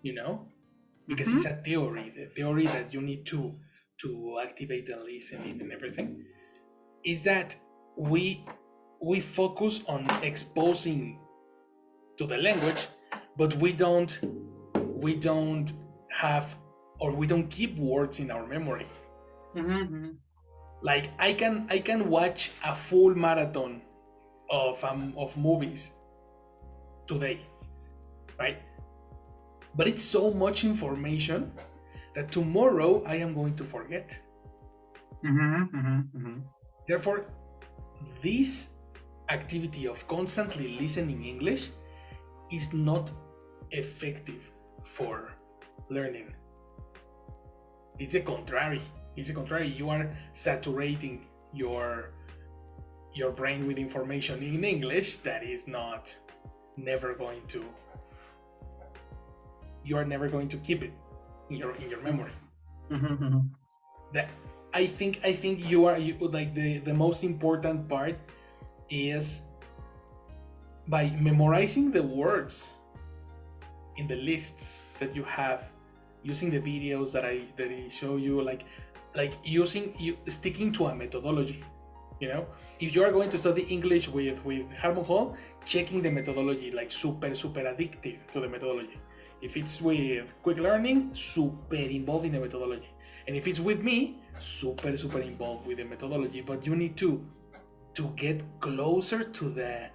you know, because it's a theory, the theory that you need to activate the listening and everything, is that we we focus on exposing to the language, but we don't have, or we don't keep words in our memory. Like I can watch a full marathon of movies today, right? But it's so much information that tomorrow I am going to forget. Therefore, this activity of constantly listening English is not effective for learning. It's the contrary. It's the contrary. You are saturating your brain with information in English that is not never going to you are never going to keep it in your memory. That I think you like the most important part is by memorizing the words in the lists that you have, using the videos that I show you, like using you sticking to a methodology. If you are going to study English with Harmon Hall, checking the methodology, like super addicted to the methodology. If it's with quick learning, super involved in the methodology. And if it's with me, super involved with the methodology. But you need to get closer to the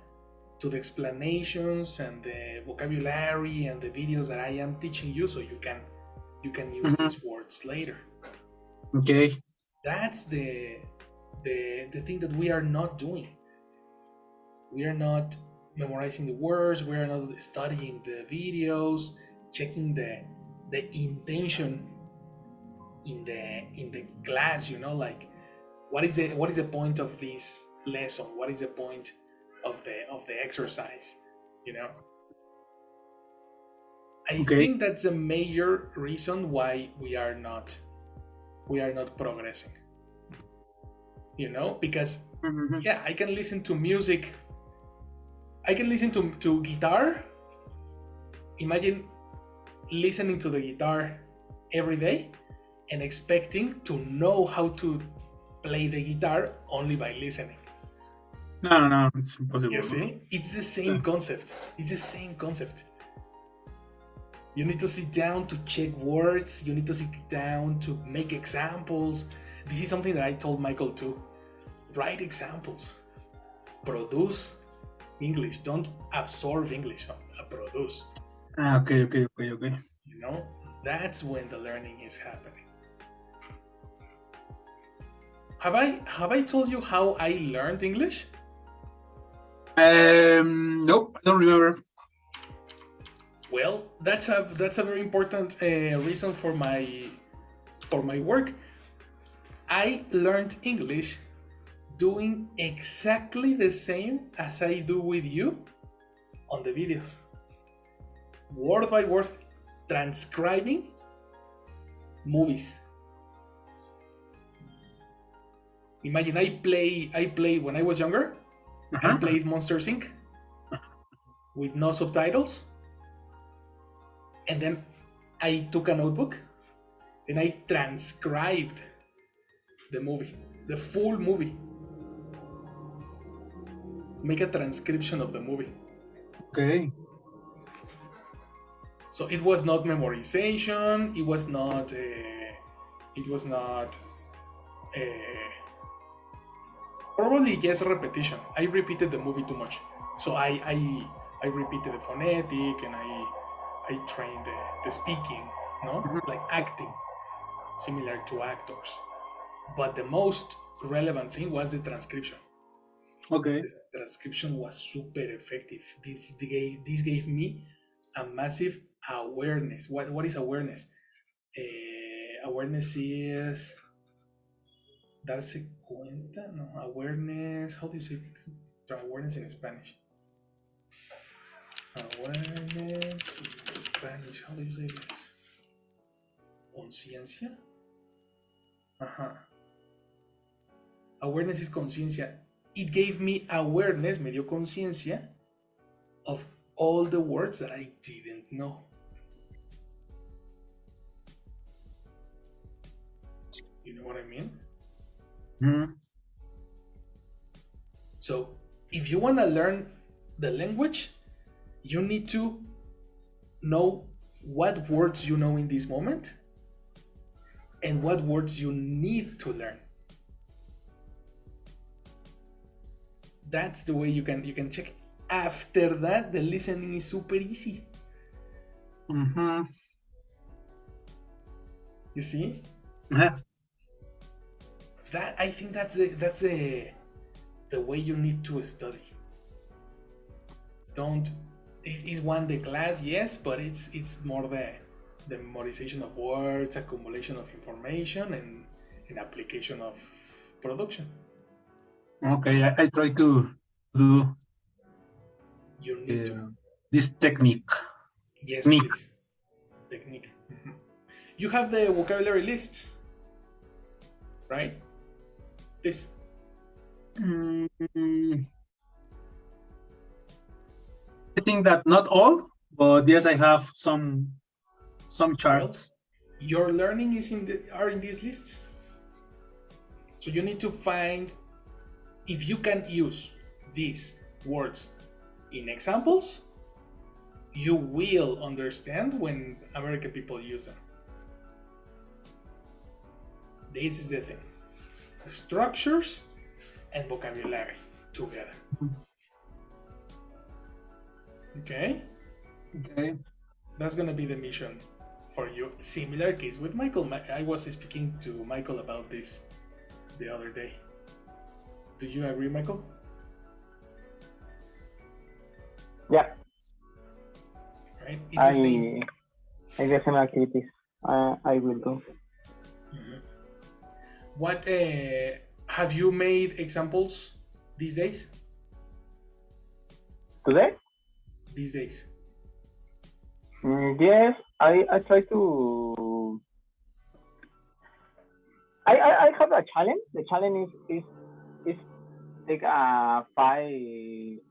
explanations and the vocabulary and the videos that I am teaching you, so you can use these words later. Okay. That's the thing that we are not doing. We are not memorizing the words. We are not studying the videos, checking the intention in the class. Like what is the point of this lesson? What is the point of the exercise? You know, I Okay. think that's a major reason why we are not progressing. Because yeah, I can listen to music. I can listen to guitar. Imagine listening to the guitar every day and expecting to know how to play the guitar only by listening. No, no, no, it's You impossible, no? see? It's the Yeah. same concept. It's the same concept. You need to sit down to check words. You need to sit down to make examples. This is something that I told Michael too. Write examples. Produce English. Don't absorb English. Produce. Ah, okay, okay, okay, okay. You know, that's when the learning is happening. Have I told you how I learned English? Nope, I don't remember. Well, that's a very important reason for my work. I learned English doing exactly the same as I do with you on the videos, word by word, transcribing movies. Imagine I play when I was younger. I Uh-huh. played Monster Inc. with no subtitles, and then I took a notebook and I transcribed the movie, the full movie, make a transcription of the movie. Okay. So it was not memorization. It was not. It was not. Uh, Probably just repetition. I repeated the movie too much, so I repeated the phonetic and I trained the speaking, no, Mhm. like acting, similar to actors. But the most relevant thing was the transcription. Okay. The transcription was super effective. This gave me a massive awareness. What is awareness? Awareness is darse cuenta. No, awareness. How do you say awareness in Spanish? Awareness in Spanish. How do you say this? Conciencia. Ajá. Awareness is conciencia. It gave me awareness, me dio conciencia of all the words that I didn't know. know what I mean? Mm-hmm. So if you want to learn the language, you need to know what words you know in this moment and what words you need to learn. That's the way you can check. After that, the listening is super easy. Mm-hmm. You see? Yeah. That I think that's the way you need to study. Don't this is one the class, yes, but it's more the memorization of words, accumulation of information, and application of production. Okay, I try to do You need to. this technique. Yes, Technique. please. Technique. Mhm. You have the vocabulary lists, right? This. Mm, I think that not all, but yes, I have some Well, charts. your learning is are in these lists. So you need to find if you can use these words in examples, you will understand when American people use them. This is the thing. Structures and vocabulary together. Okay? Okay. That's gonna be the mission for you. Similar case with Michael. I was speaking to Michael about this the other day. Do you agree, Michael? Yeah. Right? It's the same. I guess some activities I will do. Mm-hmm. What have you made examples these days? Today? These days. Yes, I try to. I have a challenge. The challenge is take 5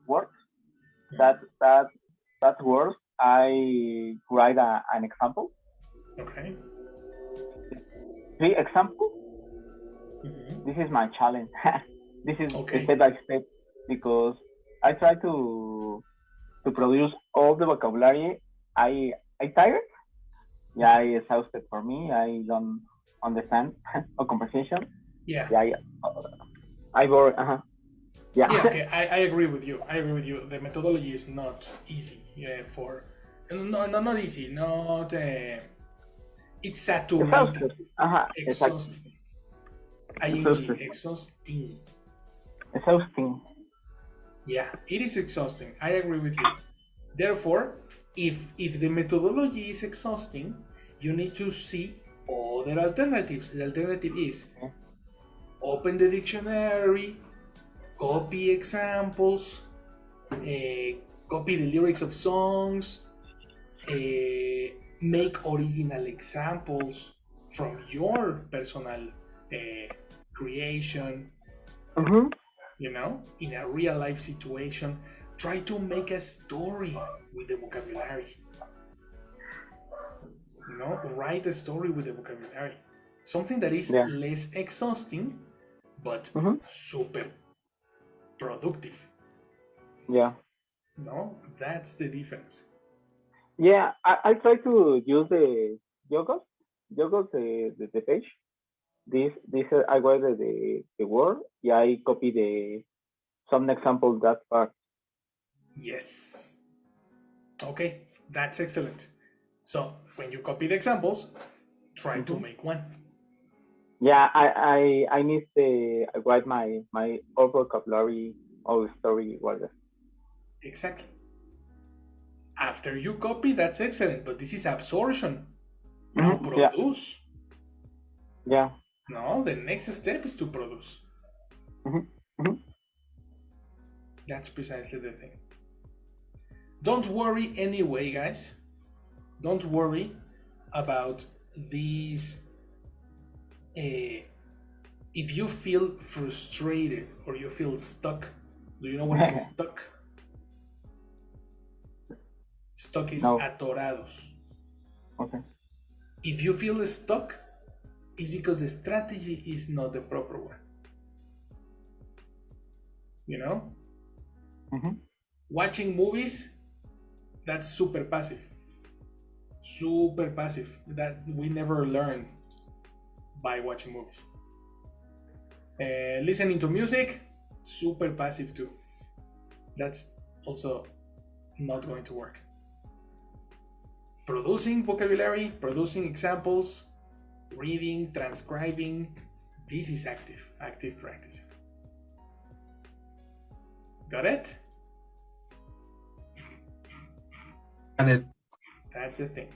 words. That words I write an example. Okay. 3 examples. Mm-hmm. This is my challenge. This is Okay. step by step because I try to produce all the vocabulary. I tired. Yeah, it's exhausted for me. I don't understand a conversation. Yeah. Yeah, I bore. Yeah. Yeah. Okay. I agree with you. I agree with you. The methodology is not easy. Yeah. Not easy. Not. It's saturating. Exhausted. Exhausting. Exhausted. Exhausting. Exhausting. Yeah, it is exhausting. I agree with you. Therefore, if the methodology is exhausting, you need to see other alternatives. The alternative is open the dictionary, copy examples, copy the lyrics of songs, make original examples from your personal creation. Mm-hmm. You know, in a real life situation, try to make a story with the vocabulary. You know, write a story with the vocabulary. Something that is less exhausting, but super productive. Yeah. No, that's the difference. Yeah, I try to use the yogurt, the page. This I write the word. Yeah, I copy some example that part. Yes. Okay, that's excellent. So when you copy the examples, try to make one. Yeah, I need to write my whole vocabulary or story whatever. Exactly. After you copy, that's excellent, but this is absorption. Now produce. Yeah. No, the next step is to produce. That's precisely the thing. Don't worry anyway, guys. Don't worry about these. If you feel frustrated or you feel stuck, do you know what is stuck? Stuck is atorados. Okay. If you feel stuck, is because the strategy is not the proper one. You know? Watching movies, that's super passive. Super passive. That we never learn by watching movies. Listening to music, super passive too. That's also not going to work. Producing vocabulary, producing examples, reading, transcribing, this is active practicing. Got it? Got it. That's the thing.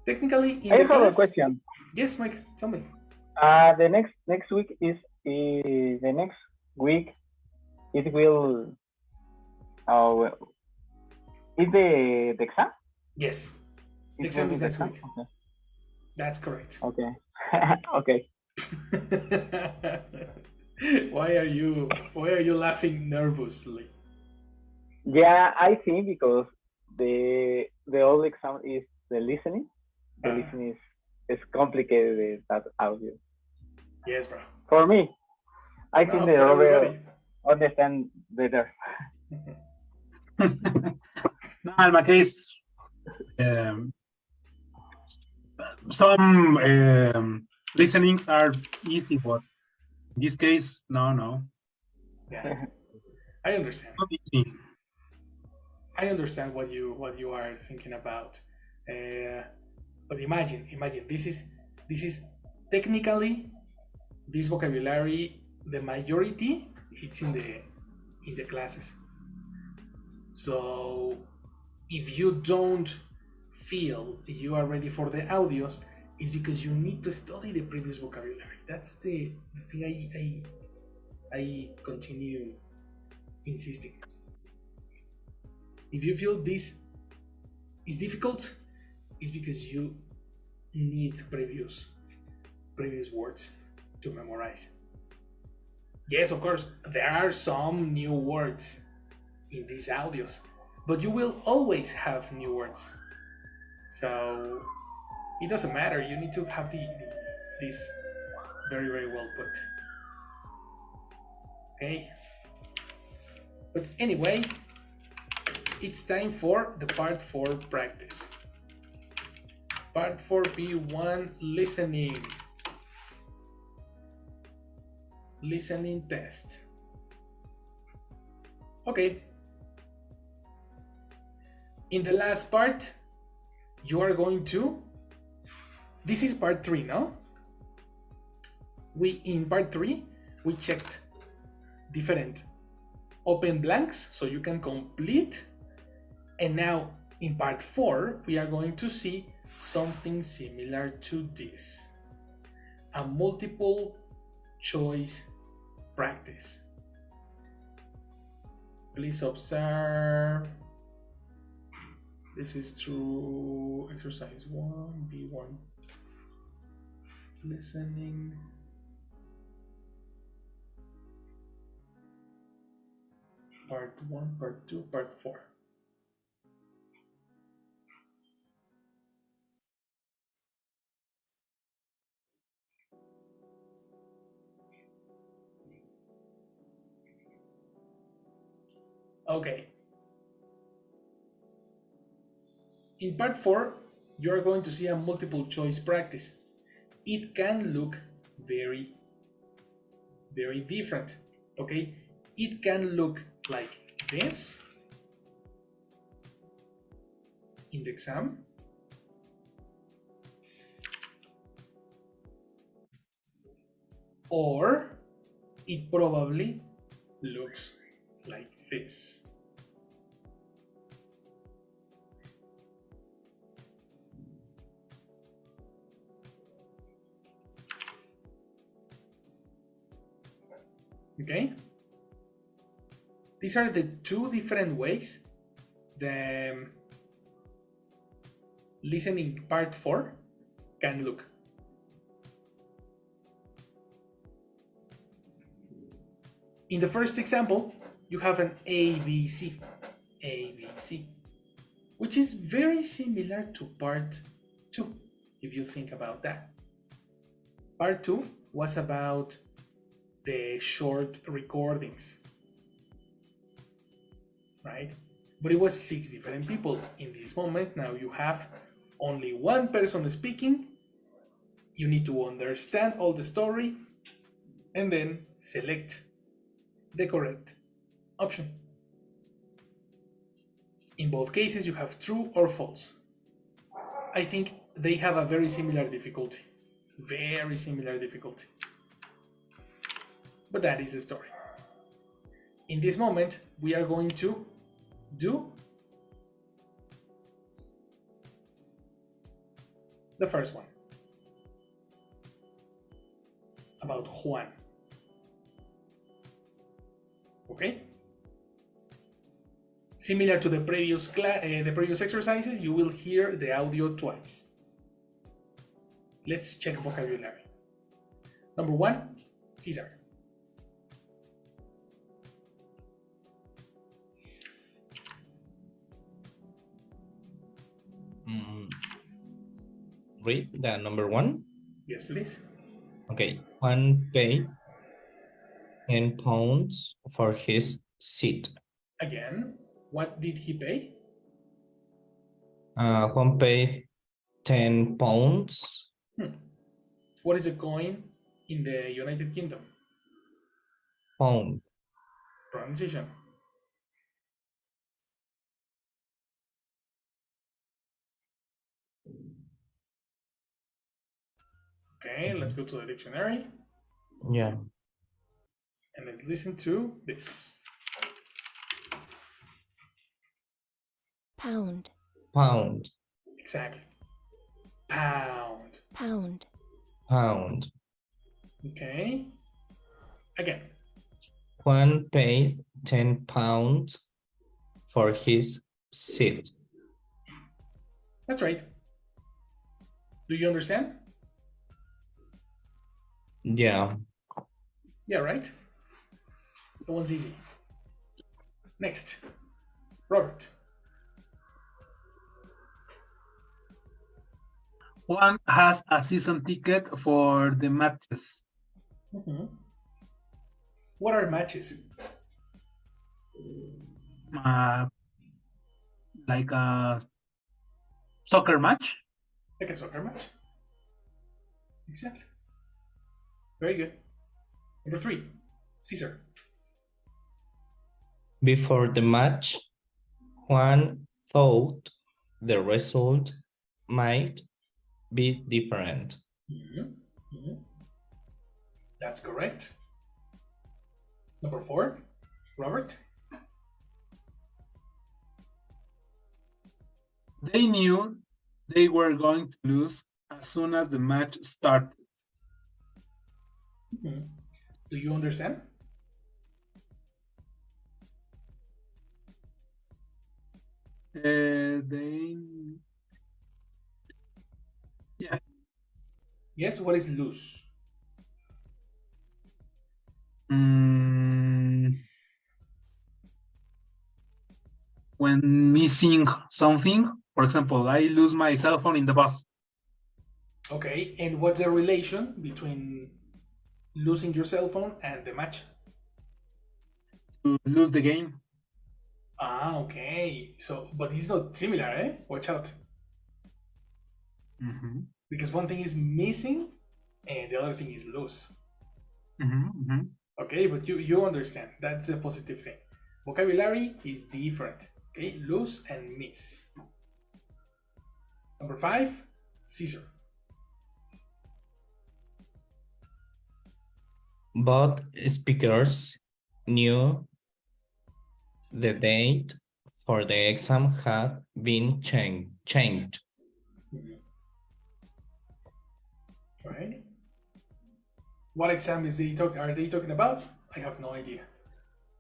Technically, in I the have class, a question. Yes, Mike, tell me. The next week is the next week. It will. Is the exam? Yes, the exam is next week. Okay. That's correct. Okay. Okay. Why are you laughing nervously? Yeah, I think because the old exam is the listening. The listening is complicated. That audio. Yes, bro. For me, I think the other understand better. No, in my case, some listenings are easy, but in this case, no. Yeah, I understand. Not easy. I understand what you are thinking about, but imagine this is technically this vocabulary. The majority it's in the classes. So if you don't feel you are ready for the audios, it's because you need to study the previous vocabulary. That's the thing I continue insisting. If you feel this is difficult, it's because you need previous words to memorize. Yes, of course, there are some new words in these audios, but you will always have new words. So it doesn't matter. You need to have this very, very well put. Okay. But anyway, it's time for the part 4 practice. Part 4B1 listening. Listening test. Okay. In the last part, you are going to. This is part 3, no? In part 3, we checked different open blanks so you can complete. And now in part 4, we are going to see something similar to this. A multiple choice practice. Please observe. This is through exercise 1B1. Listening. Part 1, part 2, part 4. Okay. In part 4, you are going to see a multiple choice practice. It can look very, very different. Okay? It can look like this in the exam. Or it probably looks like this. Okay? These are the two different ways the listening part 4 can look. In the first example, you have an ABC, which is very similar to part 2, if you think about that. Part 2 was about the short recordings, right? But it was 6 different people. In this moment, now you have only one person speaking. You need to understand all the story and then select the correct option. In both cases, you have true or false. I think they have a very similar difficulty. Very similar difficulty. But that is the story. In this moment, we are going to do the first one. About Juan. Okay? Similar to the previous exercises, you will hear the audio twice. Let's check vocabulary. Number 1, Caesar. Read the number 1. Yes, please. Okay. Juan paid 10 pounds for his seat. Again, what did he pay? Juan paid 10 pounds. What is a coin in the United Kingdom? Pound. Pronunciation. Okay, let's go to the dictionary. Yeah. And let's listen to this. Pound. Pound. Exactly. Pound. Pound. Pound. Okay. Again. Juan paid 10 pounds for his seat. That's right. Do you understand? Yeah. Yeah, right? That one's easy. Next. Robert. Juan has a season ticket for the matches. What are matches? Like a soccer match. Like a soccer match? Exactly. Very good. Number 3, Caesar. Before the match, Juan thought the result might be different. That's correct. Number 4, Robert. They knew they were going to lose as soon as the match started. Do you understand? Yeah. Yes, what is lose? When missing something, for example, I lose my cell phone in the bus. Okay, and what's the relation between losing your cell phone and the match? To lose the game. Ah, okay. So, but it's not similar, eh? Watch out. Because one thing is missing and the other thing is lose. Okay, but you understand. That's a positive thing. Vocabulary is different. Okay, lose and miss. Number 5, Caesar. Both speakers knew the date for the exam had been changed. Right. What exam are they talking about? I have no idea.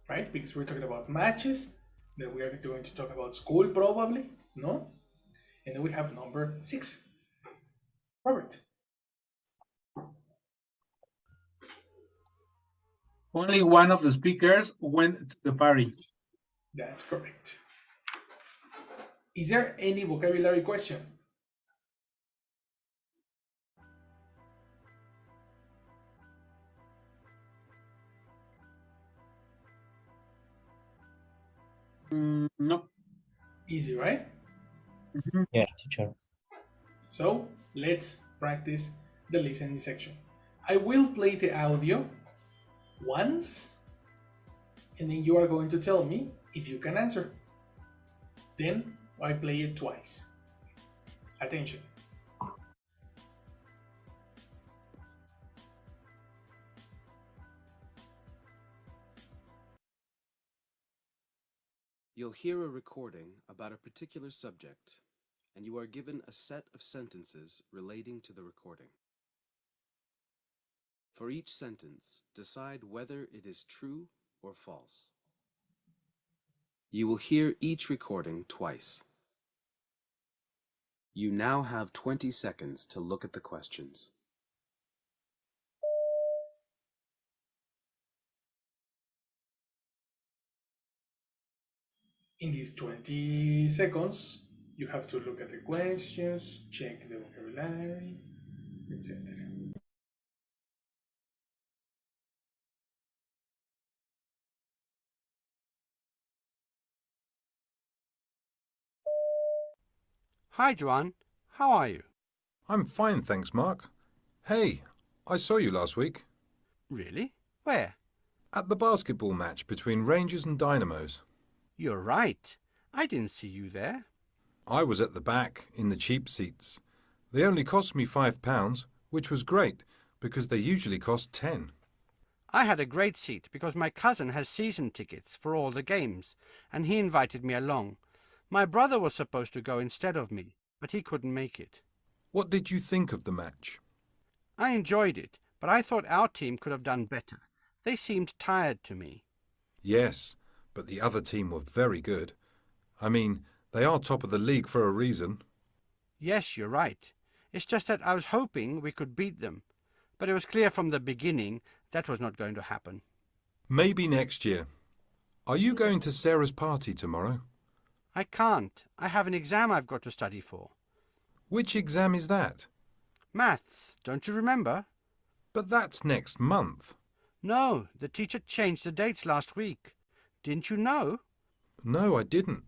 Right? Because we're talking about matches. Then we are going to talk about school probably. No? And then we have number 6. Robert. Only one of the speakers went to the party. That's correct. Is there any vocabulary question? No. Easy, right? Yeah, teacher. So let's practice the listening section. I will play the audio once, and then you are going to tell me if you can answer. Then I play it twice. Attention. You'll hear a recording about a particular subject, and you are given a set of sentences relating to the recording. For each sentence, decide whether it is true or false. You will hear each recording twice. You now have 20 seconds to look at the questions. In these 20 seconds, you have to look at the questions, check the vocabulary, etc. Hi, Joanne. How are you? I'm fine, thanks, Mark. Hey, I saw you last week. Really? Where? At the basketball match between Rangers and Dynamos. You're right. I didn't see you there. I was at the back, in the cheap seats. They only cost me £5, which was great, because they usually cost 10. I had a great seat because my cousin has season tickets for all the games, and he invited me along. My brother was supposed to go instead of me, but he couldn't make it. What did you think of the match? I enjoyed it, but I thought our team could have done better. They seemed tired to me. Yes, but the other team were very good. I mean, they are top of the league for a reason. Yes, you're right. It's just that I was hoping we could beat them, but it was clear from the beginning that was not going to happen. Maybe next year. Are you going to Sarah's party tomorrow? I can't. I have an exam I've got to study for. Which exam is that? Maths, don't you remember? But that's next month. No, the teacher changed the dates last week. Didn't you know? No, I didn't.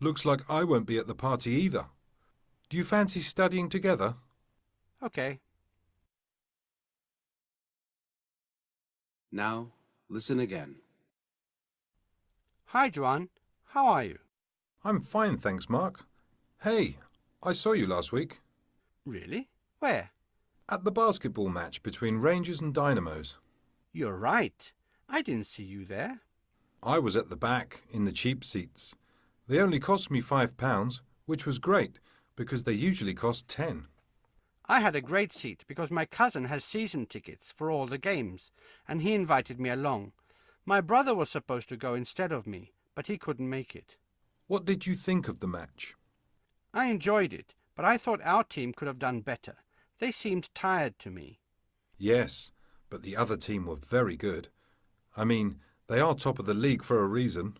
Looks like I won't be at the party either. Do you fancy studying together? Okay. Now, listen again. Hi, Joanne. How are you? I'm fine, thanks, Mark. Hey, I saw you last week. Really? Where? At the basketball match between Rangers and Dynamos. You're right. I didn't see you there. I was at the back, in the cheap seats. They only cost me £5, which was great, because they usually cost 10. I had a great seat because my cousin has season tickets for all the games, and he invited me along. My brother was supposed to go instead of me, but he couldn't make it. What did you think of the match? I enjoyed it, but I thought our team could have done better. They seemed tired to me. Yes, but the other team were very good. I mean, they are top of the league for a reason.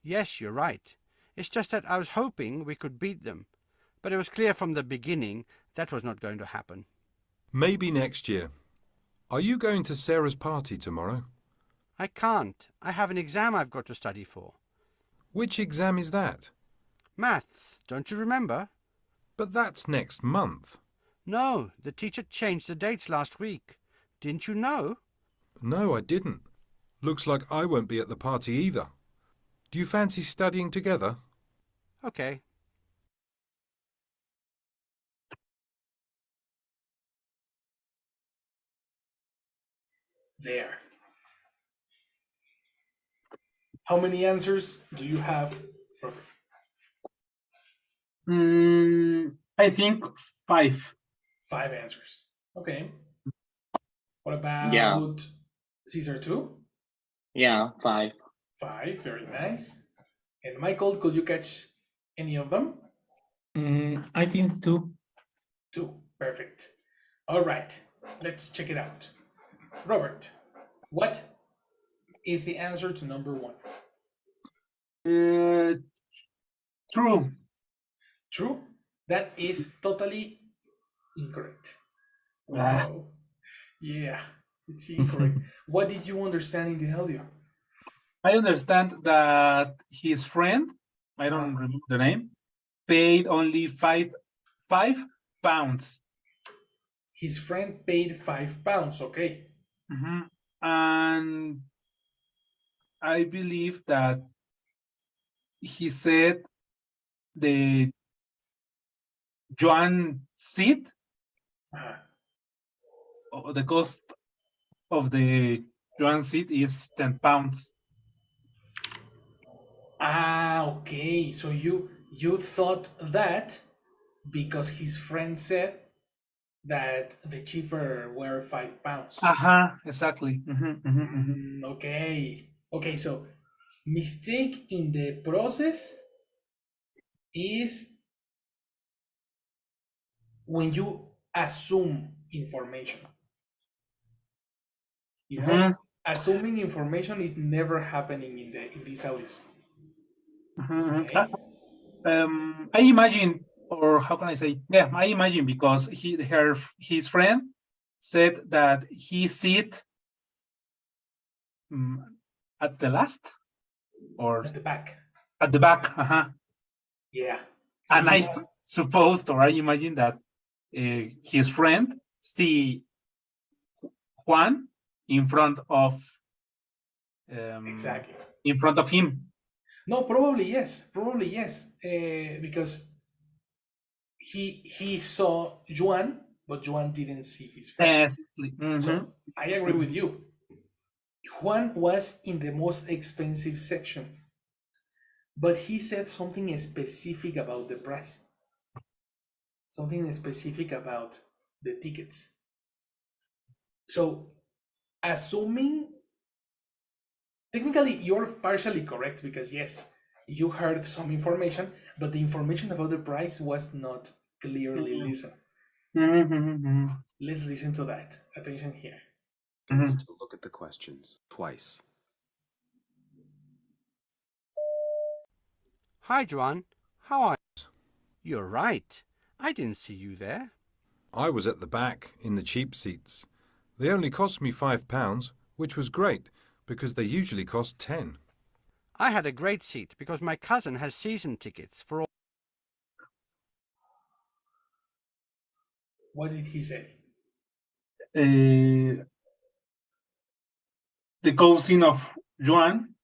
Yes, you're right. It's just that I was hoping we could beat them, but it was clear from the beginning that was not going to happen. Maybe next year. Are you going to Sarah's party tomorrow? I can't. I have an exam I've got to study for. Which exam is that? Maths, don't you remember? But that's next month. No, the teacher changed the dates last week. Didn't you know? No, I didn't. Looks like I won't be at the party either. Do you fancy studying together? Okay. There. How many answers do you have, Robert? I think 5. 5 answers. Okay. What about Yeah. Caesar 2? Yeah, 5. 5, very nice. And Michael, could you catch any of them? I think 2. 2, perfect. All right, let's check it out. Robert, what is the answer to number 1? True. True? That is totally incorrect. Ah. Wow. Yeah, it's incorrect. What did you understand in the audio? I understand that his friend, I don't remember the name, paid only five pounds. His friend paid £5. Okay. And I believe that he said the yuan seat, or the cost of the yuan seat is 10 pounds. Okay. So you thought that because his friend said that the cheaper were £5. Exactly. Okay. Okay. So mistake in the process is when you assume information. You know, assuming information is never happening in these audios. Okay. I imagine, or how can I say? Yeah, I imagine because his friend said that he sit at the last or At the back. at the back. Yeah. So And I supposed, or I imagine that his friend see Juan in front of exactly. in front of him. No, probably yes. Probably yes. Because he saw Juan, but Juan didn't see his friend. So I agree with you. Juan was in the most expensive section, but he said something specific about the price, something specific about the tickets. So, assuming technically you're partially correct because yes, you heard some information, but the information about the price was not clearly listened. Let's listen to that. Attention here. Is to look at the questions twice. Hi, Juan. How are you? You're right. I didn't see you there. I was at the back in the cheap seats. They only cost me £5, which was great because they usually cost 10. I had a great seat because my cousin has season tickets for all. What did he say? The cousin of Juan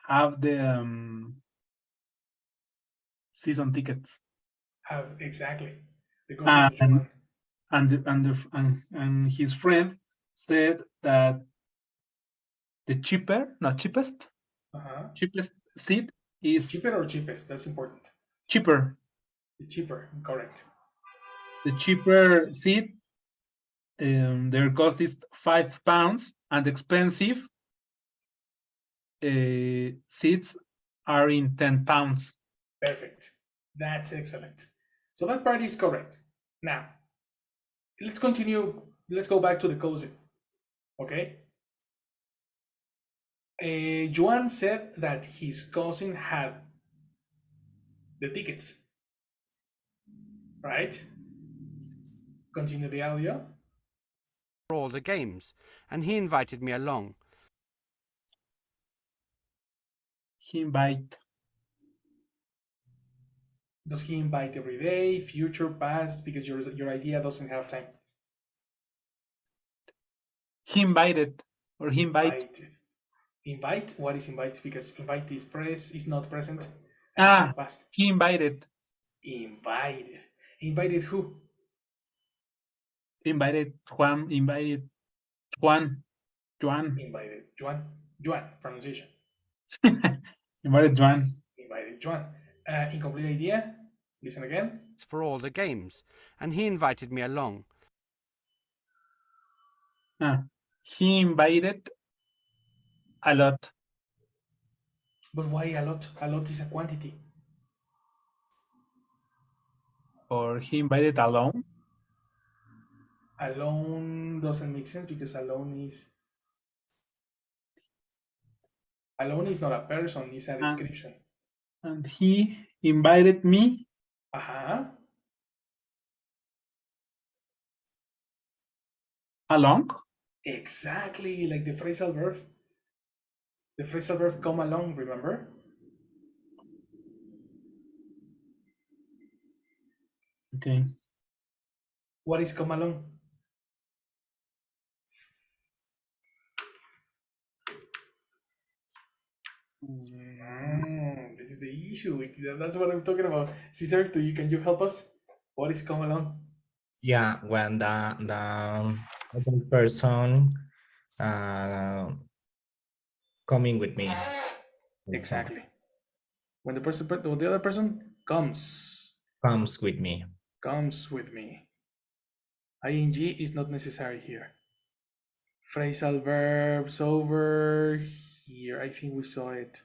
have the season tickets. Have exactly the cousin of Juan. And his friend said that the cheapest seat is cheaper or cheapest. That's important. cheaper. The cheaper, correct. The cheaper seat, their cost is £5, and expensive seats are in £10. Perfect. That's excellent. So that part is correct. Now, let's continue. Let's go back to the cousin. Okay. Juan said that his cousin had the tickets. Right? Continue the audio. For all the games, and he invited me along. He invite. Does he invite every day, future, past? Because your idea doesn't have time. He invited, or he invited. Invite? What is invite? Because invite is not present. Past. He invited. Invited. Invited who? Invited Juan. Invited Juan. Juan. Invited Juan. Juan. Pronunciation. Invited Juan. Invited Juan. Incomplete idea. Listen again. For all the games, and he invited me along. He invited a lot. But why a lot? A lot is a quantity. Or he invited alone. Alone doesn't make sense because alone is not a person, it's a description. And he invited me. Along. Exactly, like the phrasal verb. The phrasal verb come along, remember? Okay. What is come along? This is the issue. That's what I'm talking about. Caesar, can you help us? What is come along? Yeah, when the other person coming with me. For example, Exactly. When the other person comes comes with me. with me. Ing is not necessary here. Phrasal verbs over here. I think we saw it.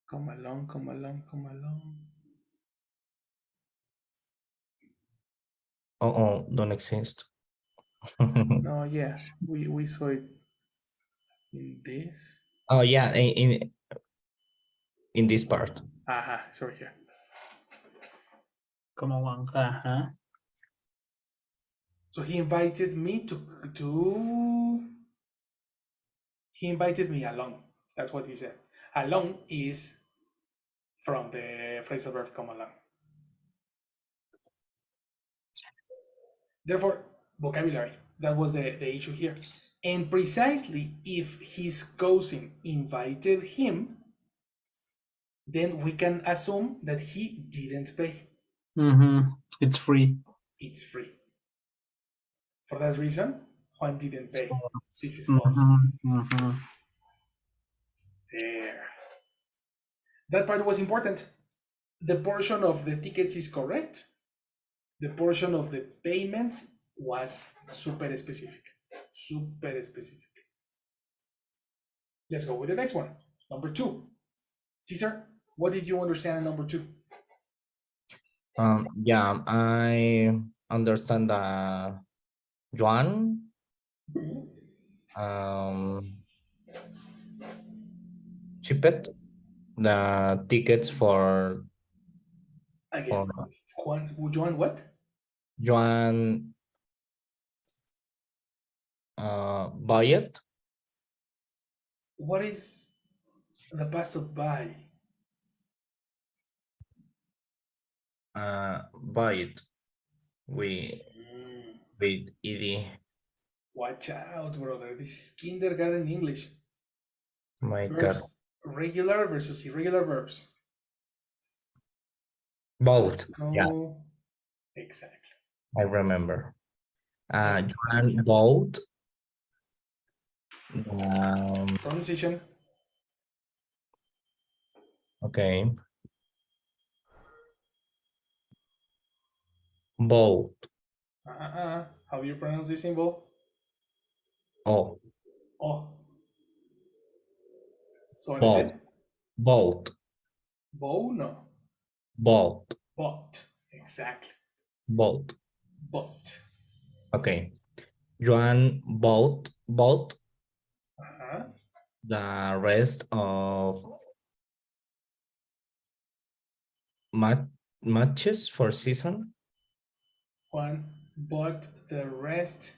Come along, come along, come along. Oh, don't exist. No, yeah, we saw it in this. Oh yeah, in this part. Aha, sorry here. Come along. Uh-huh. So he invited me he invited me along. That's what he said. Along is from the phrasal verb come along. Therefore, vocabulary. That was the issue here. And precisely if his cousin invited him, then we can assume that he didn't pay. It's free. It's free. For that reason, Juan didn't pay. This is false. There. That part was important. The portion of the tickets is correct. The portion of the payments was super specific. Super specific. Let's go with the next one. Number 2. Caesar, what did you understand in number 2? Yeah, I understand that Juan cheaped the tickets for Again, Juan what? Juan buy it. What is the past of buy? Buy it with ed. Watch out, brother. This is kindergarten English. My Verbs, God, regular versus irregular verbs. both. Yeah, Exactly. I remember. Exactly. Juan bought Pronunciation. okay. Bought. How do you pronounce this symbol? Oh, Oh. bought. Suárez. Bought. Bow? No. Bought. Bought. Exactly. Bought. Bought. Okay. Juan bought the rest of matches for season. Juan bought the rest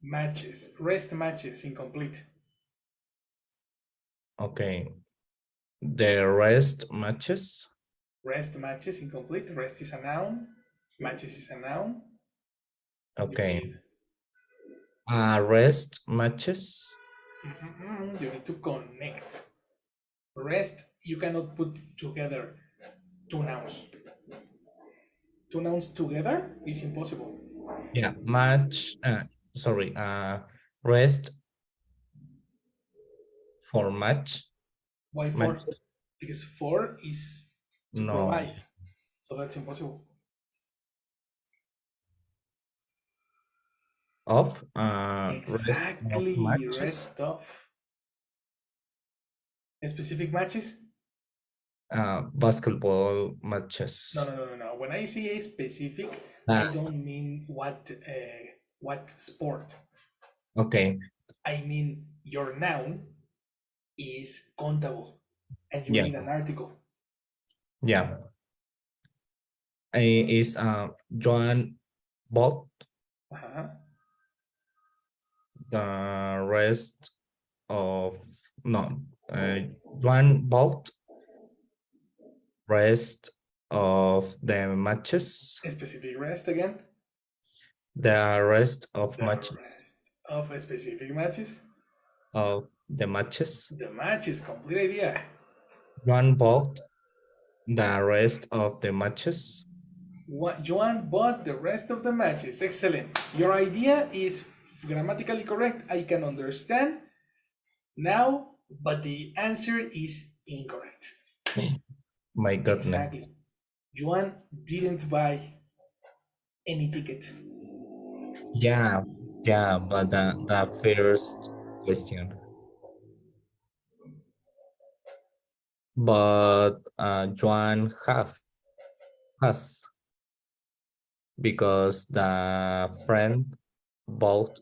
matches incomplete. Okay. The rest matches. Rest matches incomplete. Rest is a noun. Matches is a noun. Okay. Rest matches. You need to connect. Rest, you cannot put together two nouns. Two nouns together is impossible. Yeah, match. Sorry. Rest for match. Why for? Because for is to No. provide. So that's impossible. Of exactly, rest of specific matches. Basketball matches. No. When I say specific, I don't mean what sport. Okay. I mean your noun is countable, and you need an article. Yeah. Is Joan bought the rest of No. Juan bought rest of the matches. A specific rest again. The rest of The match rest of a specific matches. of the matches. The match is complete idea. Juan bought the rest of the matches. Joan bought the rest of the matches. Excellent. Your idea is grammatically correct. I can understand now, but the answer is incorrect. My goodness. Exactly. Joan didn't buy any ticket. Yeah, but the first question. But Juan has because the friend bought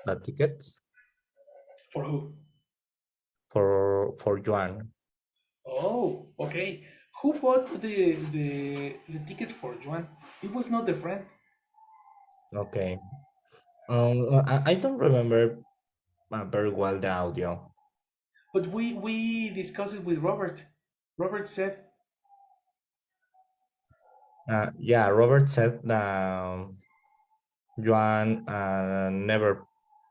the tickets For who? for Juan. Oh, okay. Who bought the ticket for Joan? It was not the friend. Okay. I don't remember very well the audio. But we discussed it with Robert. Robert said, Yeah, Robert said that Juan never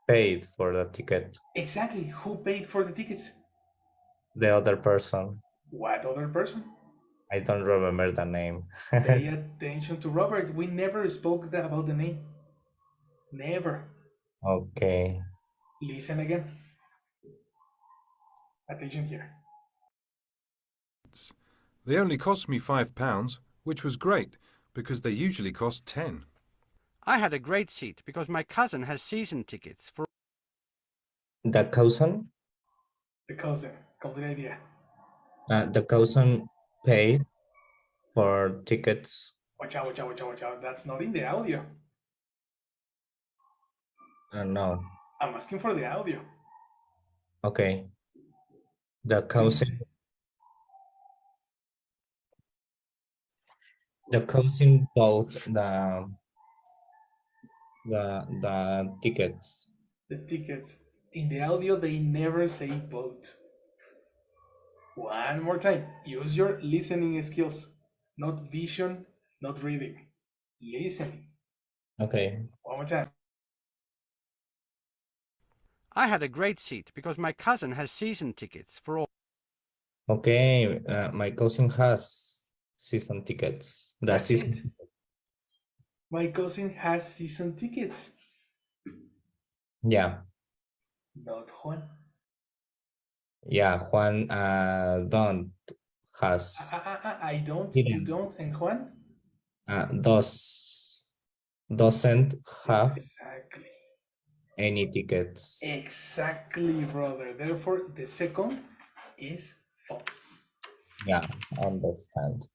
paid for the ticket. exactly, who paid for the tickets? The other person. What other person? I don't remember the name. Pay attention to Robert. We never spoke about the name. Never. Okay. Listen again. Attention here. They only cost me £5, which was great, because they usually cost 10. I had a great seat because my cousin has season tickets for. The cousin? The cousin. Complete idea. The cousin paid for tickets. Watch out, watch out, watch out, watch out. That's not in the audio. No. I'm asking for the audio. Okay. The cousin. The cousin bought the tickets. The tickets. In the audio, they never say boat. One more time. Use your listening skills. Not vision, not reading. Listening. Okay. One more time. I had a great seat because my cousin has season tickets for all. Okay. My cousin has season tickets. The That's season. it. My cousin has season tickets. Yeah. Not Juan. Yeah. Juan don't has. I don't. Didn't. You don't. And Juan? Doesn't have Exactly. any tickets. Exactly, brother. Therefore, the second is false. Yeah, understand.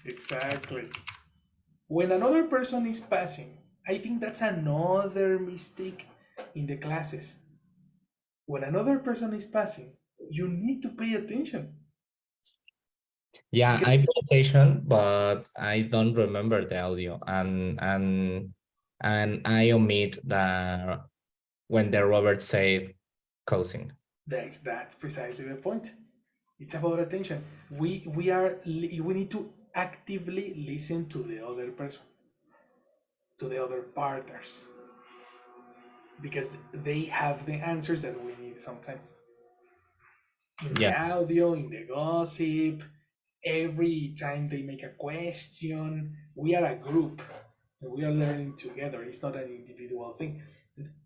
Exactly. When another person is passing, I think that's another mistake in the classes. When another person is passing, you need to pay attention. Yeah, Because I pay attention, but I don't remember the audio, and I omit the when the Robert said cousin. that's precisely the point. It's about attention. We need to actively listen to the other person, to the other partners, because they have the answers that we need sometimes. In the audio, in the gossip, every time they make a question, we are a group. We are learning together. It's not an individual thing.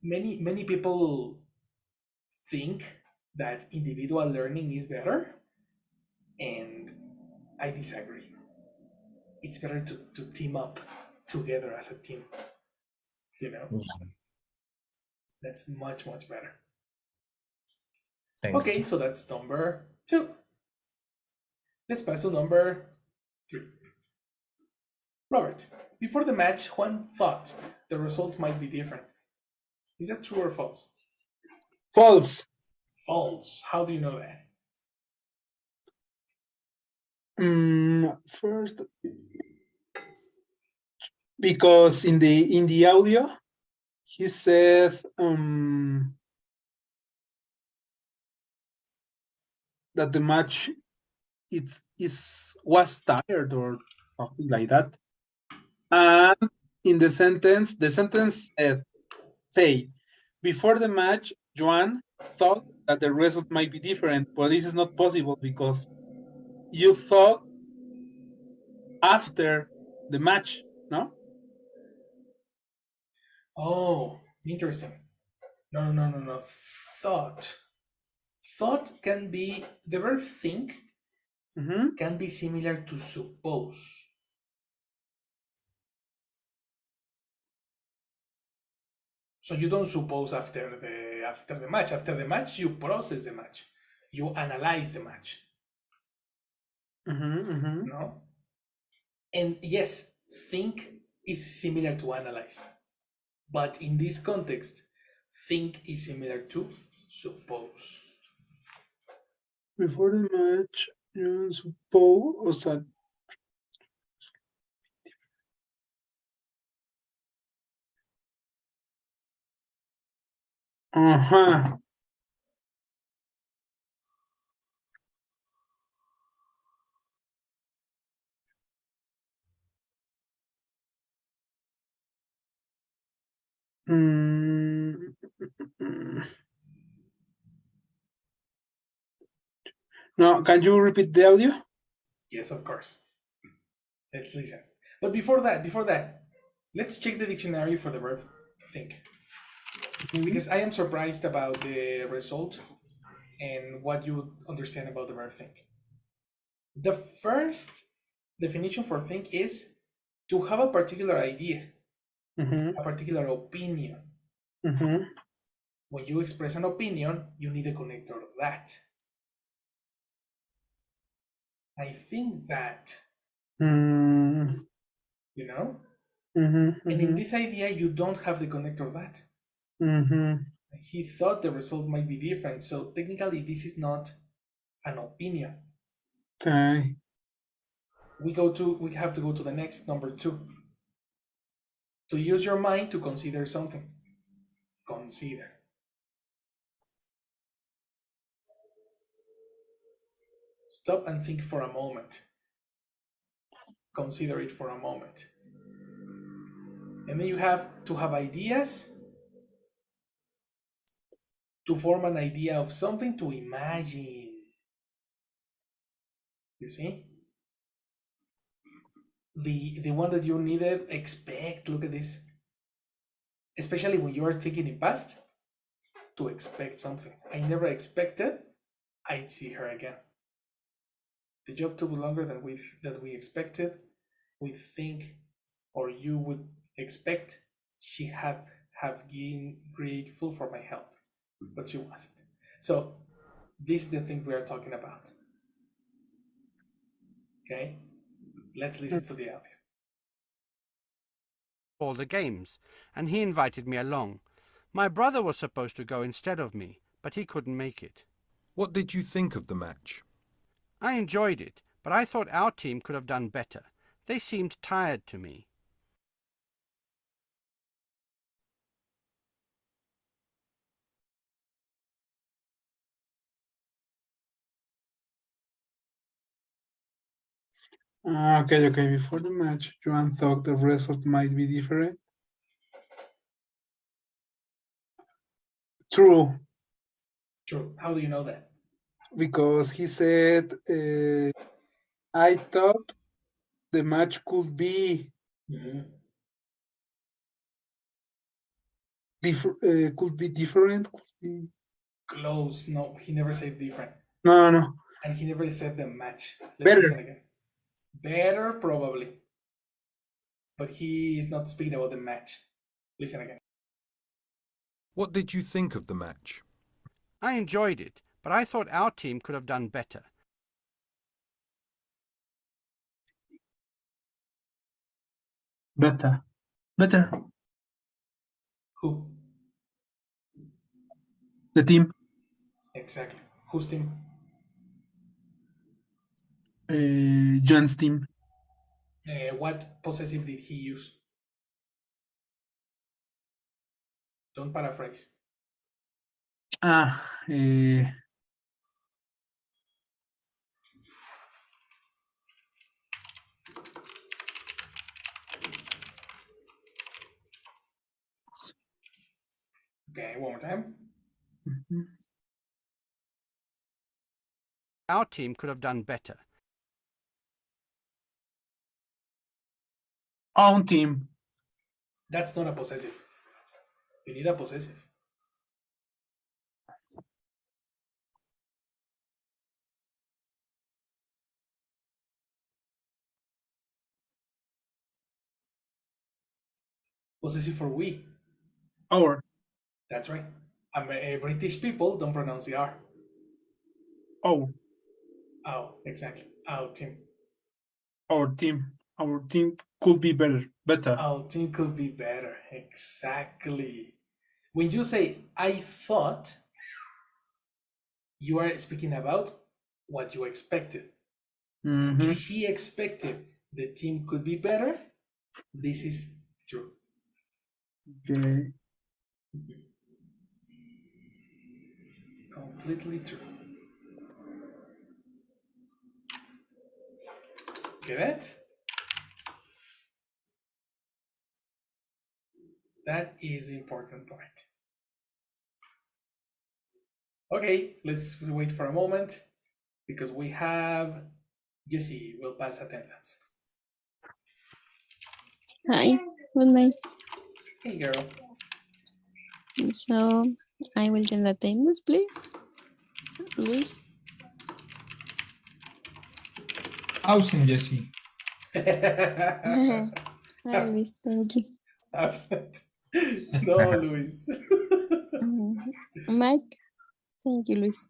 Many people think that individual learning is better, and I disagree. It's better to team up together as a team. Yeah. That's much better. Thanks. Okay, so that's number 2. Let's pass to number 3. Robert, before the match, Juan thought the result might be different. Is that true or false? False. False. How do you know that? First, because in the audio, he said that the match was tired or something like that. And in the sentence said, say, before the match, Joan thought that the result might be different, but this is not possible because you thought after the match, no? Oh, interesting. No. Thought. Thought can be, the verb think can be similar to suppose. So you don't suppose after the match. After the match, you process the match. You analyze the match. No? And yes, think is similar to analyze. But in this context, think is similar to suppose. Before the match, you suppose, o sea, ajá. Mm, no, can you repeat the audio? Yes, of course. Let's listen. But before that, let's check the dictionary for the verb think. Because I am surprised about the result and what you understand about the verb think. The first definition for think is to have a particular idea, a particular opinion. When you express an opinion, you need a connector that. I think that, you know? And in this idea, you don't have the connector that. He thought the result might be different. So technically, this is not an opinion. Okay. We have to go to the next, number 2. To use your mind to consider something. Consider. Stop and think for a moment. Consider it for a moment. And then you have to have ideas, to form an idea of something, to imagine. You see? The one that you needed, expect. Look at this. Especially when you are thinking in past, to expect something. I never expected I'd see her again. The job took longer than we expected. We think, or you would expect, she have been grateful for my help, but she wasn't. So this is the thing we are talking about. Okay, let's listen to the audio. All the games, and he invited me along. My brother was supposed to go instead of me, but he couldn't make it. What did you think of the match? I enjoyed it, but I thought our team could have done better. They seemed tired to me. Okay. Before the match, Joan thought the result might be different. True. True. How do you know that? Because he said, I thought the match could be different. Could be... Close. No, he never said different. No. And he never said the match. Let's Better. listen again. Better, probably. But he is not speaking about the match. Listen again. What did you think of the match? I enjoyed it, but I thought our team could have done better. Better. Who? The team. Exactly. Whose team? John's team. What possessive did he use? Don't paraphrase. Okay, one more time. Our team could have done better. Own team. That's not a possessive. You need a possessive. Possessive for we. Our. That's right. British people don't pronounce the R. Oh. Oh, exactly. Our team. Our team. Our team could be better. Our team could be better. Exactly. When you say I thought, you are speaking about what you expected. If he expected the team could be better, this is true. Okay. Completely true. Get it? That is the important part. Okay, let's wait for a moment because we have Jessie will pass attendance. Hi, good night. Hey, girl. So I will send attendance, please. Luis. Austin, Jesse. Hi, Luis. Thank you. Absent. No, Luis. Mike. Thank you, Luis.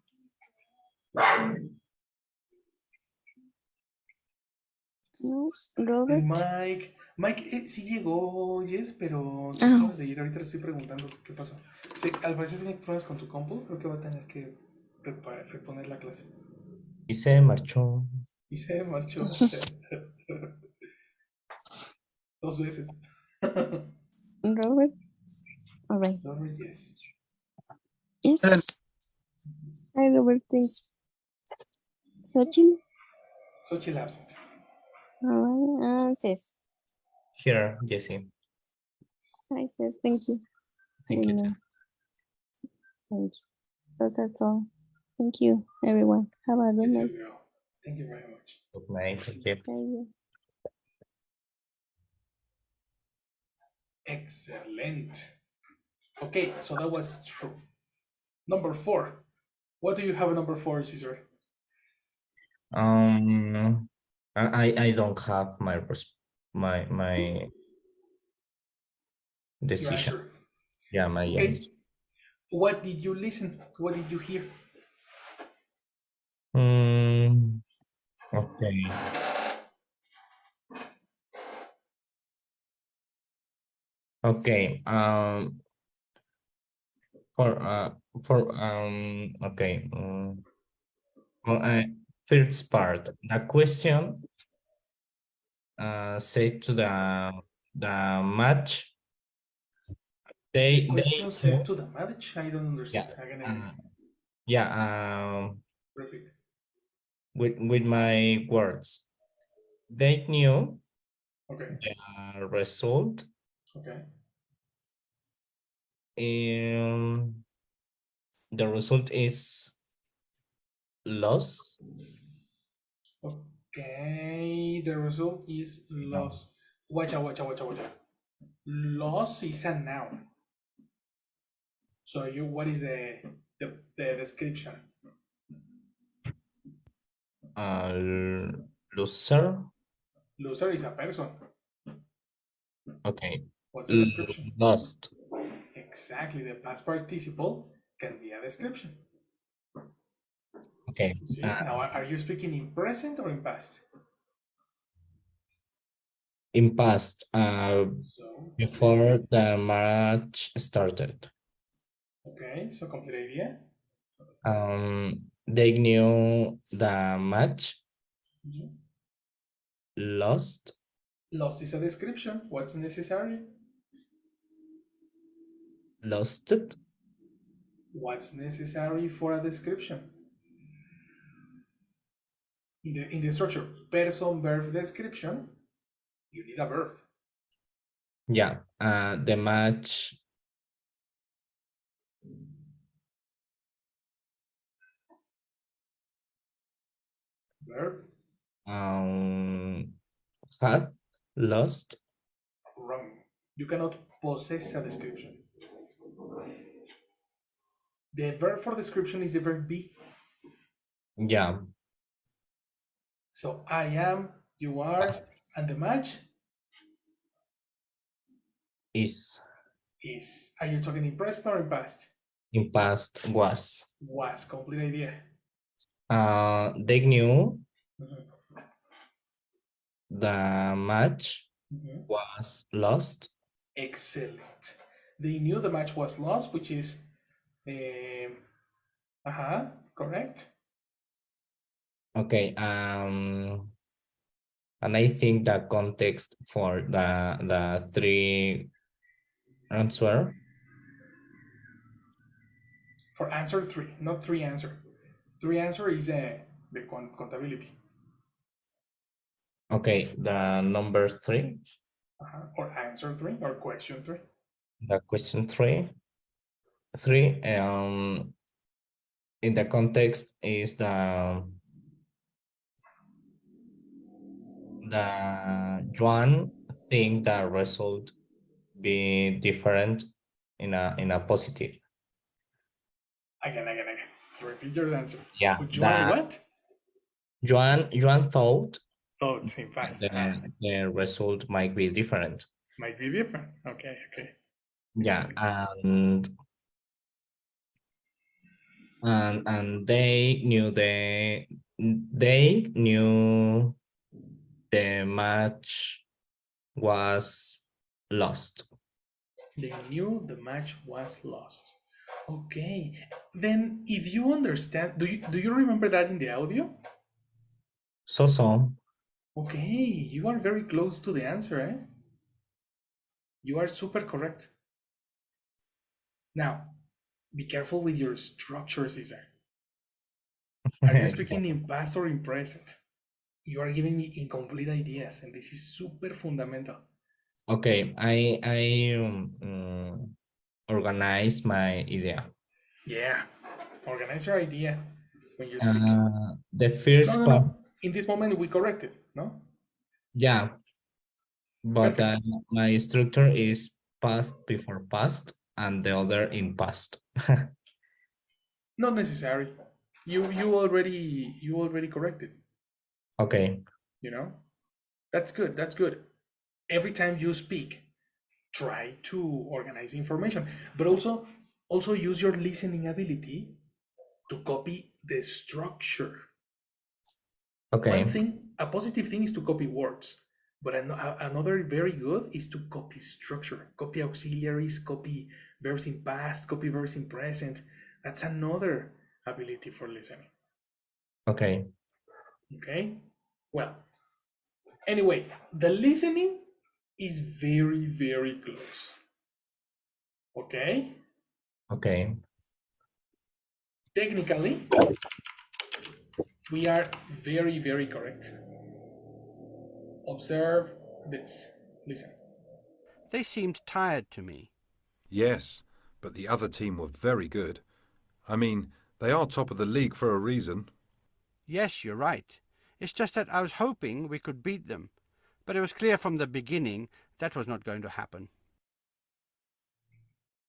No, Robert. Mike sí llegó, Yes, pero se acaba de ir. Ahorita le estoy preguntando qué pasó. Sí, al parecer tiene problemas con tu compu. Creo que va a tener que reponer la clase. Y se marchó. Y se marchó. 2 veces. Robert. All right. Robert, yes. Yes. Hi, Robert. Thanks. Xochitl. Xochitl absent. All right. Sis. Here, Jesse. Hi, sis. Thank you. Thank you. Too. Thank you. So that's all. Thank you, everyone. Have a good night. Thank you very much. Good night. Thank you. Thank you. Excellent. Okay, so that was true. Number 4. What do you have number 4, Caesar? I don't have my decision. Your answer. Yeah, my answer. What did you listen? What did you hear? Okay. Okay. Okay. First part, the question said to the match. The question said to the match? I don't understand. Repeat. With my words, they knew the result. Okay. The result is loss. Okay, the result is loss. Watch out. Loss is a noun. So what is the description? Loser. Loser is a person. Okay. What's the description? Lost. Exactly. The past participle can be a description. Okay. See? Now, are you speaking in present or in past? In past. Before the match started. Okay, so complete idea. They knew the match. Lost. Lost is a description. What's necessary? Lost it. What's necessary for a description? In the structure, person, verb, description, you need a verb. Yeah. The match Verb. Had, lost. Wrong. You cannot possess a description. The verb for description is the verb be. Yeah. So I am, you are, Was, and the match is. is. Are you talking in present or in past? In past, was. Was. Complete idea. They knew Mhm. the match Mhm. was lost. Excellent. They knew the match was lost, which is, correct. Okay. And I think the context for the three answer. For answer 3, not 3 answer. 3 answer is the contability. Okay, the number 3. Or answer 3 or question 3. The question 3. 3. In the context is the Juan think the result be different in a positive. Again. Repeat your answer. Yeah, Juan what? Juan thought Thoughts in past. the result might be different. Might be different. Okay. Yeah, Excellent. and they knew the match was lost. They knew the match was lost. Okay. Then if you understand, do you remember that in the audio? So. Okay, you are very close to the answer, eh? You are super correct. Now, be careful with your structure, Cesar. Are you speaking in past or in present? You are giving me incomplete ideas, and this is super fundamental. Okay, I organize my idea. Yeah, organize your idea when you speak. The first part. No. In this moment, we correct it, no? Yeah, but my structure is past before past and the other in past. Not necessary. You already corrected. Okay. You know, that's good. That's good. Every time you speak, try to organize information, but also use your listening ability to copy the structure. Okay. One thing, a positive thing is to copy words, but another very good is to copy structure, copy auxiliaries, copy verbs in past, copy verbs in present. That's another ability for listening. Okay. Okay. Well, anyway, the listening is very, very close. Okay. Okay. Technically, we are very, very correct. Observe this. Listen. They seemed tired to me. Yes, but the other team were very good. I mean, they are top of the league for a reason. Yes, you're right. It's just that I was hoping we could beat them, but it was clear from the beginning that was not going to happen.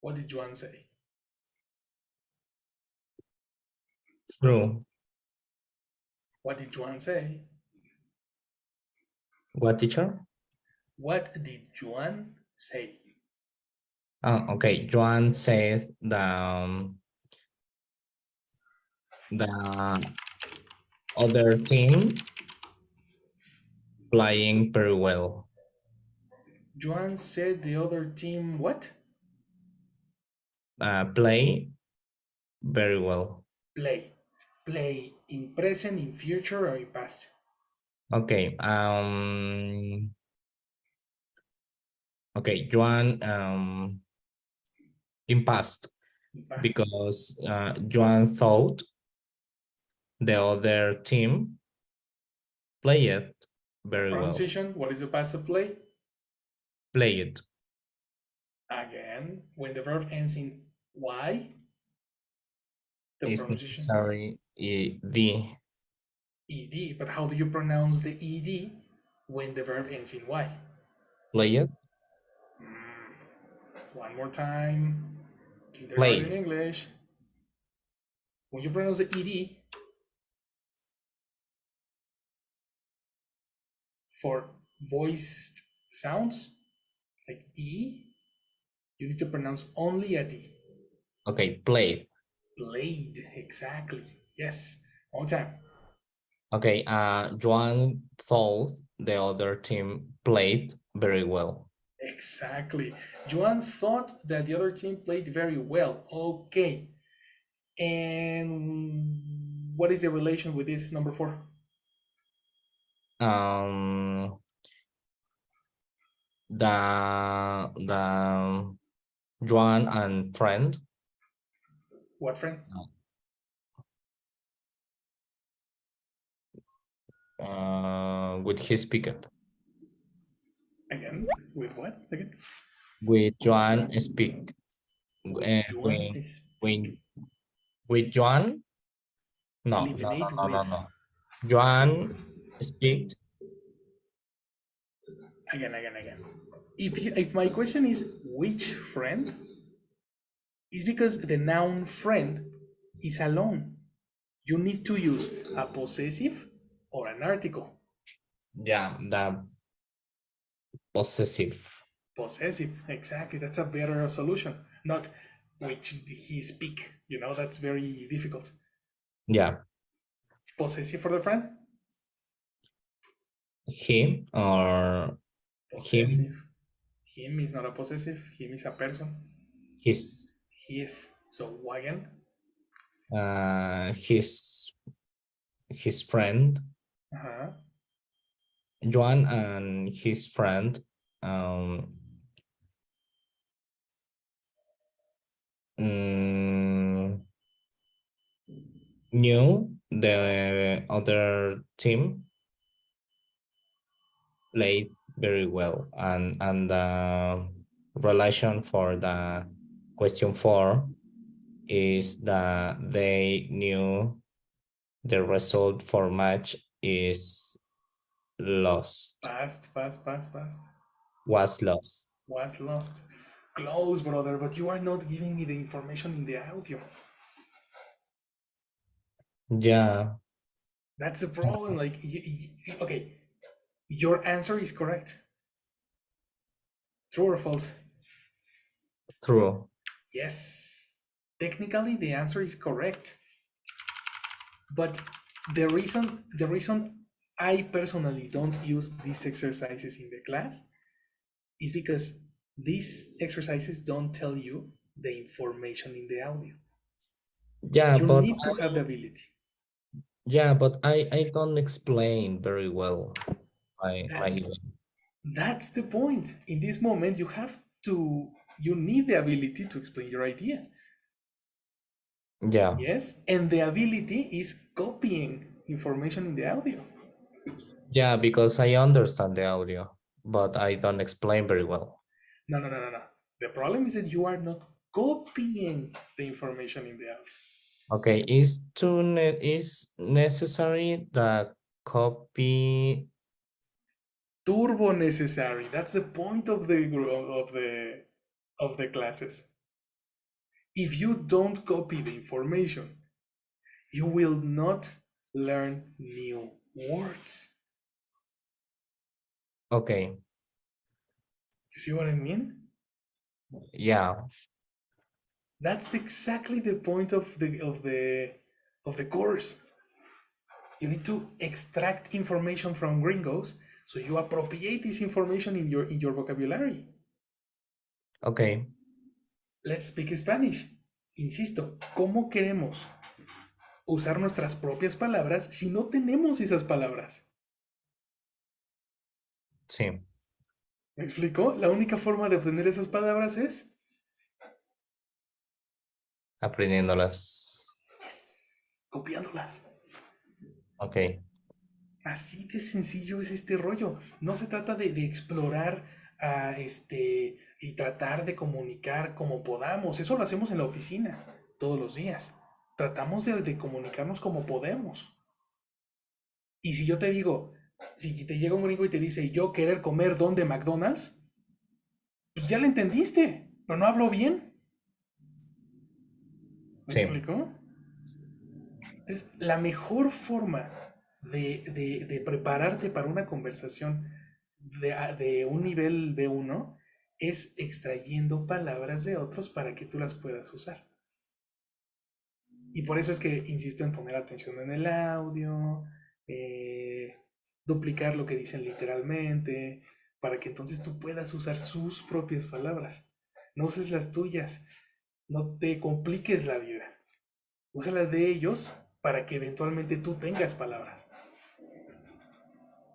What did Juan say? True. What did Juan say? What, teacher? What did Juan say? Okay. Juan said the other team playing very well. Juan said the other team what? Play very well. Play. Play in present, in future, or in past? Okay. Okay, Juan in past, because Juan thought the other team played very well. Pronunciation, what is the past of play? Played. Again, when the verb ends in Y, the It's pronunciation. necessary the. ed. But how do you pronounce the ed when the verb ends in y? Play it. One more time. Kindergarten Play. English. When you pronounce the ed for voiced sounds, like e, you need to pronounce only a d. Okay, played. Played, exactly. Yes. One time. Okay, Joan thought the other team played very well. Exactly. Joan thought that the other team played very well. Okay. And what is the relation with this number 4? The Joan and friend. What friend? With his picket. Again? With what? Again? With Joan speak. Joan is With Joan? No. eliminate with. Joan speak. Again. If my question is which friend, it's because the noun friend is alone. You need to use a possessive or an article. Yeah, the possessive. Possessive, exactly. That's a better solution. Not which he speak. That's very difficult. Yeah. Possessive for the friend? Him or Possessive. him. Him is not a possessive. Him is a person. His. His. So again? His friend. Joan and his friend knew the other team played very well, and the relation for the question 4 is that they knew the result for match is lost. Past. Was lost. Was lost. Close, brother, but you are not giving me the information in the audio. Yeah. That's the problem. Like, okay, your answer is correct. True or false? True. Yes. Technically, the answer is correct. But the reason I personally don't use these exercises in the class is because these exercises don't tell you the information in the audio. Yeah, you but need to have the ability. Yeah, but I don't explain very well my That's the point. In this moment, you need the ability to explain your idea. Yeah. Yes, and the ability is copying information in the audio. Yeah, because I understand the audio, but I don't explain very well. No. The problem is that you are not copying the information in the audio. Okay, is necessary the copy? Turbo necessary. That's the point of the classes. If you don't copy the information, you will not learn new words. Okay. You see what I mean? Yeah. That's exactly the point of the course. You need to extract information from gringos, so you appropriate this information in your vocabulary. Okay. Let's speak Spanish. Insisto, ¿cómo queremos usar nuestras propias palabras si no tenemos esas palabras? Sí. ¿Me explico? La única forma de obtener esas palabras es aprendiéndolas. Yes, copiándolas. Ok. Así de sencillo es este rollo. No se trata de explorar y tratar de comunicar como podamos. Eso lo hacemos en la oficina todos los días. Tratamos de comunicarnos como podemos. Y si yo te digo, si te llega un gringo y te dice, yo querer comer donde McDonald's, pues ya lo entendiste, pero no hablo bien. ¿Me Sí, explicó? Entonces, la mejor forma de prepararte para una conversación de un nivel B1 es extrayendo palabras de otros para que tú las puedas usar. Y por eso es que insisto en poner atención en el audio, eh, duplicar lo que dicen literalmente, para que entonces tú puedas usar sus propias palabras. No uses las tuyas, no te compliques la vida. Usa las de ellos para que eventualmente tú tengas palabras.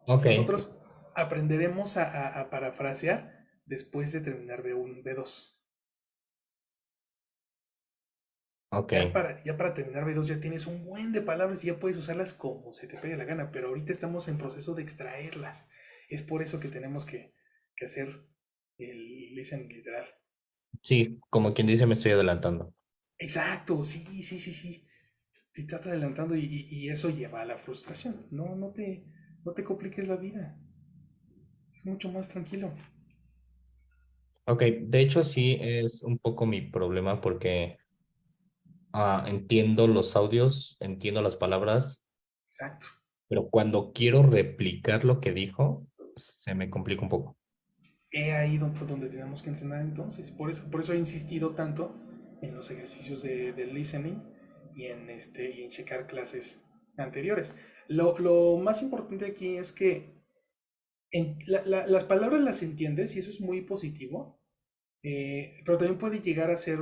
ok, Nosotros aprenderemos a parafrasear después de terminar B1, B2. ok, Ya para terminar B2 ya tienes un buen de palabras y ya puedes usarlas como se te pegue la gana, pero ahorita estamos en proceso de extraerlas. Es por eso que tenemos que hacer el listening literal. sí, como quien dice, me estoy adelantando. Exacto, sí, sí, sí, sí. Te estás adelantando y eso lleva a la frustración. No te compliques la vida. Es mucho más tranquilo. Ok, de hecho sí es un poco mi problema porque entiendo los audios, entiendo las palabras, Exacto. pero cuando quiero replicar lo que dijo, se me complica un poco. He ahí donde tenemos que entrenar entonces. Por eso he insistido tanto en los ejercicios de listening y en checar clases anteriores. Lo más importante aquí es que las palabras las entiendes y eso es muy positivo, pero también puede llegar a ser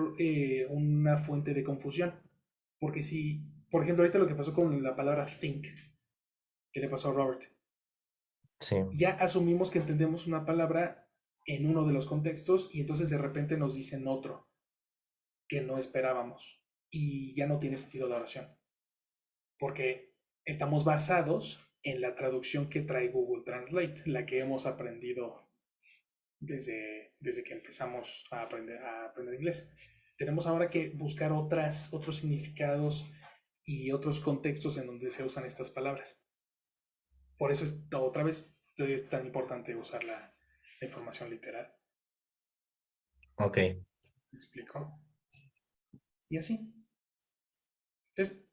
una fuente de confusión. Porque si, por ejemplo, ahorita lo que pasó con la palabra think, que le pasó a Robert, Sí, ya asumimos que entendemos una palabra en uno de los contextos y entonces de repente nos dicen otro que no esperábamos y ya no tiene sentido la oración porque estamos basados en la traducción que trae Google Translate, la que hemos aprendido desde que empezamos a aprender inglés. Tenemos ahora que buscar otros significados y otros contextos en donde se usan estas palabras. Por eso otra vez es tan importante usar la información literal. ok, ¿Me explico? Y así. Entonces,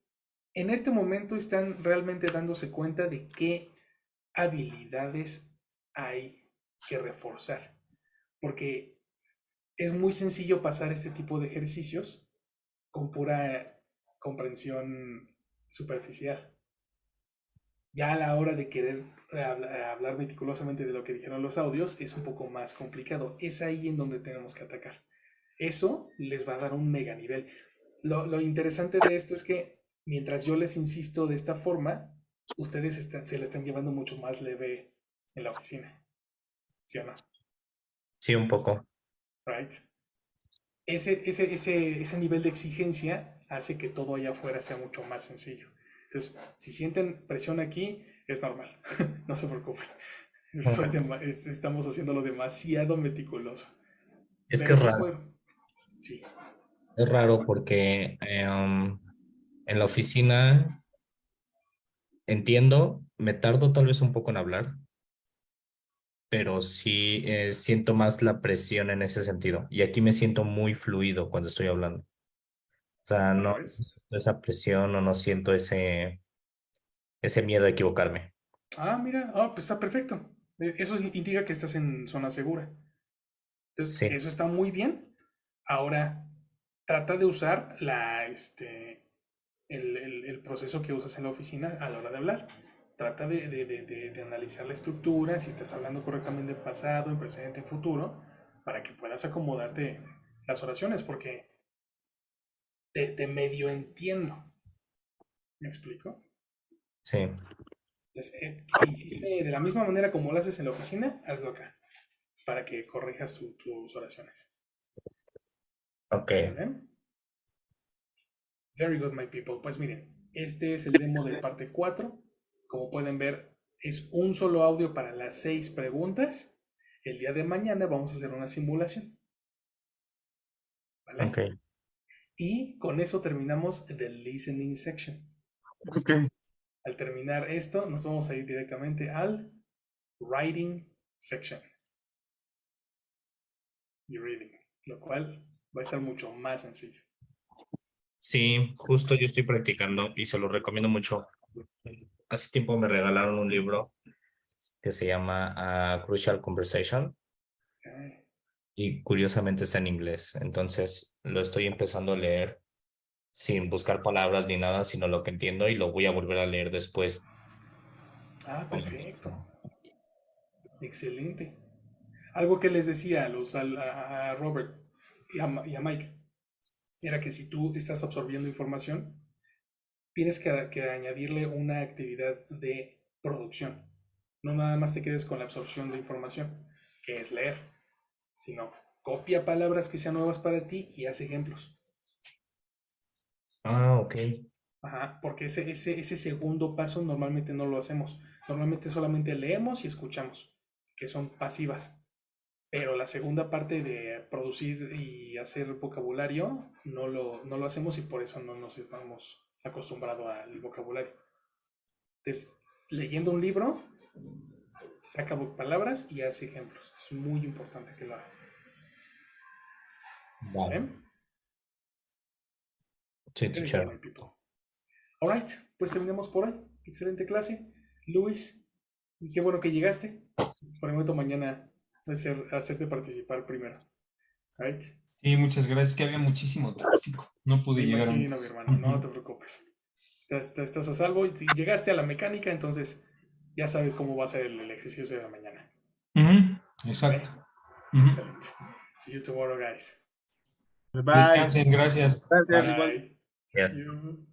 en este momento están realmente dándose cuenta de qué habilidades hay que reforzar. Porque es muy sencillo pasar este tipo de ejercicios con pura comprensión superficial. Ya a la hora de querer hablar meticulosamente de lo que dijeron los audios es un poco más complicado. Es ahí en donde tenemos que atacar. Eso les va a dar un mega nivel. Lo interesante de esto es que mientras yo les insisto de esta forma, ustedes se la están llevando mucho más leve en la oficina. ¿Sí o no? sí, un poco. Right? Ese nivel de exigencia hace que todo allá afuera sea mucho más sencillo. Entonces, si sienten presión aquí, es normal. No se preocupen. Estamos haciéndolo demasiado meticuloso. Es que Pero es eso es raro, bueno. Sí, es raro porque en la oficina entiendo, me tardo tal vez un poco en hablar, pero sí siento más la presión en ese sentido. Y aquí me siento muy fluido cuando estoy hablando. O sea, al no revés. siento esa presión o no siento ese miedo a equivocarme. Ah, mira, pues está perfecto. Eso indica que estás en zona segura. Entonces, Sí, eso está muy bien. Ahora, trata de usar el proceso que usas en la oficina a la hora de hablar. Trata de analizar la estructura, si estás hablando correctamente en pasado, en presente, en futuro, para que puedas acomodarte las oraciones, porque te medio entiendo. ¿Me explico? sí, Entonces, insiste de la misma manera como lo haces en la oficina, hazlo acá, para que corrijas tus oraciones. ok, ¿Vale? Very good, my people. Pues miren, este es el demo de parte 4. Como pueden ver, es un solo audio para las 6 preguntas. El día de mañana vamos a hacer una simulación. ok. ¿Vale? Y con eso terminamos the listening section. Ok. Al terminar esto, nos vamos a ir directamente al writing section. Y reading, lo cual va a estar mucho más sencillo. Sí, justo yo estoy practicando y se lo recomiendo mucho. Hace tiempo me regalaron un libro que se llama Crucial Conversation Okay. y curiosamente está en inglés. Entonces lo estoy empezando a leer sin buscar palabras ni nada, sino lo que entiendo y lo voy a volver a leer después. Ah, perfecto. Excelente. Algo que les decía a Robert y a Mike era que si tú estás absorbiendo información, tienes que añadirle una actividad de producción. No nada más te quedes con la absorción de información, que es leer, sino copia palabras que sean nuevas para ti y haz ejemplos. Ah, ok. Ajá, porque ese segundo paso normalmente no lo hacemos. Normalmente solamente leemos y escuchamos, que son pasivas. Pero la segunda parte de producir y hacer vocabulario no lo hacemos y por eso no nos estamos acostumbrados al vocabulario. Entonces, leyendo un libro, saca palabras y hace ejemplos. Es muy importante que lo hagas. Vale. ¿Vale? Sí, Very teacher. good, my people. Alright, pues terminamos por hoy. Excelente clase. Luis, y qué bueno que llegaste. Prometo mañana hacerte participar primero. Alright. Sí, muchas gracias. Que había muchísimo tráfico. No pude Me llegar imagino, mi antes. hermano, no te preocupes. Estás a salvo y llegaste a la mecánica, entonces ya sabes cómo va a ser el ejercicio de la mañana. Exacto. Excelente. See you tomorrow, guys. Bye. Descansen, gracias. Gracias, Bye. igual. Bye. Yes. See you.